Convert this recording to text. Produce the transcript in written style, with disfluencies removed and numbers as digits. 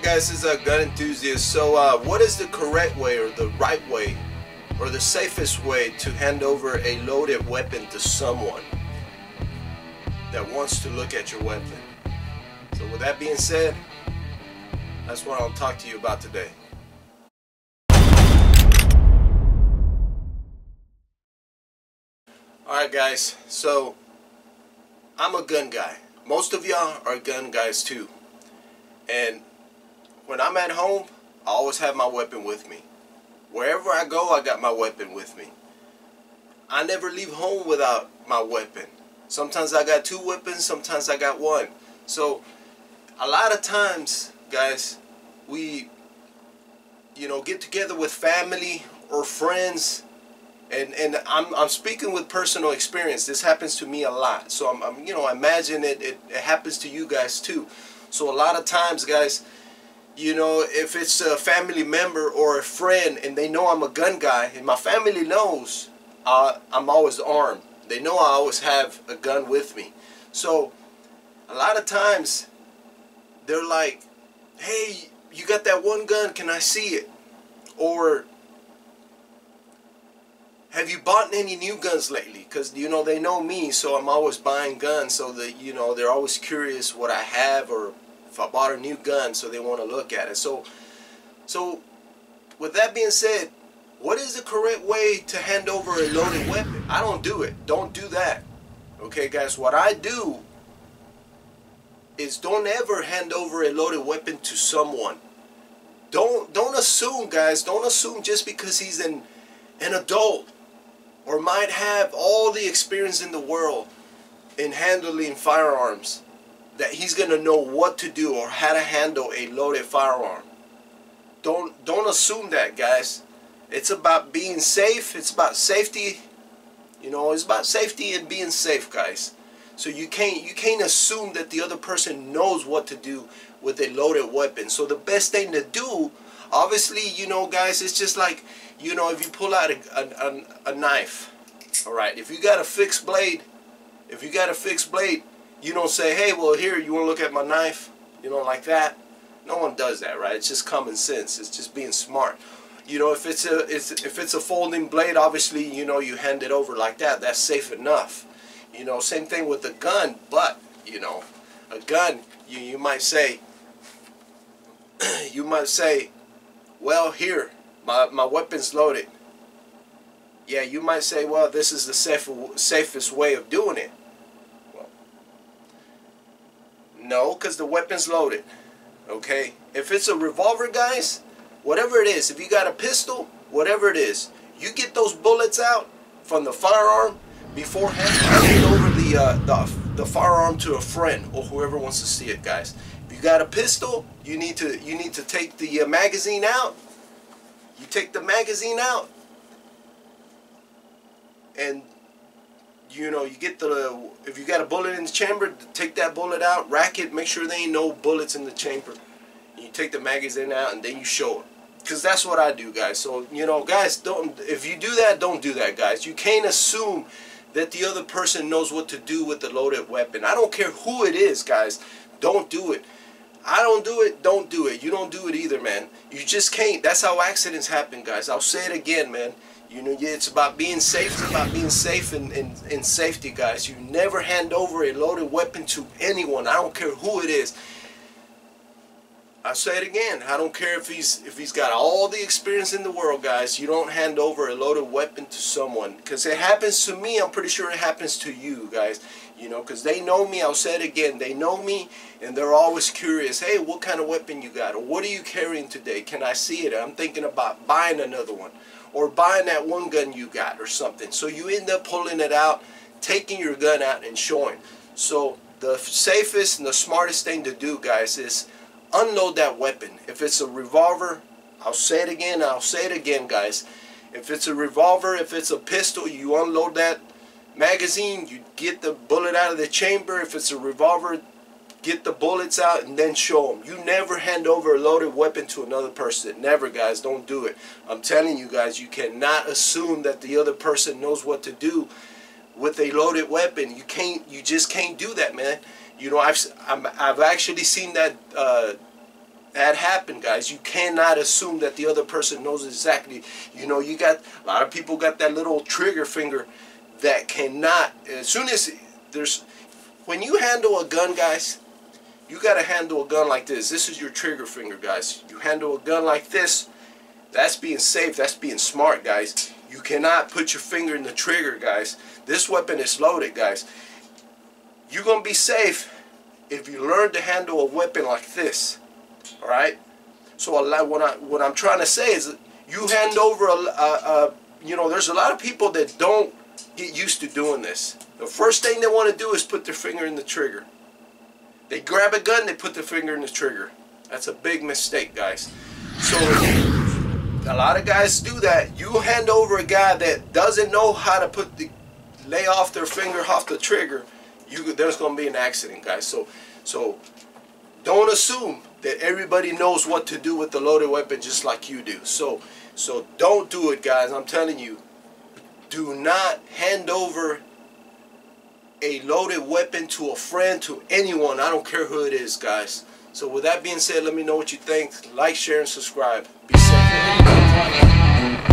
Alright guys, this is a gun enthusiast. So what is the correct way or the right way or the safest way to hand over a loaded weapon to someone that wants to look at your weapon? So with that being said, that's what I'll talk to you about today. Alright guys, so I'm a gun guy. Most of y'all are gun guys too. And when I'm at home, I always have my weapon with me. Wherever I go, I got my weapon with me. I never leave home without my weapon. Sometimes I got two weapons, sometimes I got one. So a lot of times, guys, we get together with family or friends, and I'm speaking with personal experience. This happens to me a lot. So I imagine it happens to you guys too. So a lot of times, guys, if it's a family member or a friend and they know I'm a gun guy, and my family knows I'm always armed. They know I always have a gun with me. So a lot of times they're like, hey, you got that one gun, can I see it? Or have you bought any new guns lately? Because they know me, so I'm always buying guns, so that they're always curious what I have, or if I bought a new gun, so they want to look at it. So with that being said, what is the correct way to hand over a loaded weapon? I don't do it. Don't do that. Okay, guys, what I do is don't ever hand over a loaded weapon to someone. Don't assume, guys. Don't assume just because he's an adult or might have all the experience in the world in handling firearms that he's gonna know what to do or how to handle a loaded firearm. Don't assume that, guys. It's about being safe. It's about safety. It's about safety and being safe, guys. So you can't assume that the other person knows what to do with a loaded weapon. So the best thing to do, obviously, guys, it's just like, if you pull out a knife, all right, if you got a fixed blade, you don't say, hey, well, here, you want to look at my knife? Like that. No one does that, right? It's just common sense. It's just being smart. If it's a folding blade, obviously, you hand it over like that. That's safe enough. Same thing with a gun. But a gun, you might say, well, here, my weapon's loaded. Yeah, you might say, well, this is the safest way of doing it. Well, no, because the weapon's loaded. Okay? If it's a revolver, guys, whatever it is, if you got a pistol, whatever it is, you get those bullets out from the firearm beforehand. Hand over the firearm to a friend or whoever wants to see it, guys. If you got a pistol, you need to take the magazine out. You take the magazine out, and you get if you got a bullet in the chamber, take that bullet out, rack it, make sure there ain't no bullets in the chamber. And you take the magazine out, and then you show it. Because that's what I do, guys. So guys, if you do that, don't do that, guys. You can't assume that the other person knows what to do with the loaded weapon. I don't care who it is, guys. Don't do it. I don't do it. Don't do it. You don't do it either, man. You just can't. That's how accidents happen, guys. I'll say it again, man. It's about being safe. It's about being safe and safety, guys. You never hand over a loaded weapon to anyone. I don't care who it is. I'll say it again. I don't care if he's got all the experience in the world, guys. You don't hand over a loaded weapon to someone. Because it happens to me. I'm pretty sure it happens to you, guys. Because they know me. I'll say it again. They know me, and they're always curious. Hey, what kind of weapon you got? Or what are you carrying today? Can I see it? I'm thinking about buying another one. Or buying that one gun you got or something. So you end up pulling it out, taking your gun out and showing. So the safest and the smartest thing to do, guys, is unload that weapon. If it's a revolver, I'll say it again, guys. If it's a revolver, if it's a pistol, you unload that magazine, you get the bullet out of the chamber. If it's a revolver, get the bullets out and then show them. You never hand over a loaded weapon to another person. Never, guys. Don't do it. I'm telling you, guys, you cannot assume that the other person knows what to do with a loaded weapon. You just can't do that, man. I've actually seen that that happen, guys. You cannot assume that the other person knows exactly. You know, you got a lot of people got that little trigger finger that cannot, as soon as there's, when you handle a gun, guys, you got to handle a gun like this. This is your trigger finger, guys. You handle a gun like this, that's being safe, that's being smart, guys. You cannot put your finger in the trigger, guys. This weapon is loaded, guys. You're going to be safe if you learn to handle a weapon like this. Alright? So what I'm trying to say is, you hand over you know, there's a lot of people that don't get used to doing this. The first thing they want to do is put their finger in the trigger. They grab a gun, they put their finger in the trigger. That's a big mistake, guys. So a lot of guys do that. You hand over a guy that doesn't know how to lay off their finger off the trigger, there's going to be an accident, guys. So don't assume that everybody knows what to do with the loaded weapon just like you do. So don't do it, guys. I'm telling you, do not hand over a loaded weapon to a friend, to anyone. I don't care who it is, guys. So with that being said, let me know what you think. Like, share, and subscribe. Be safe.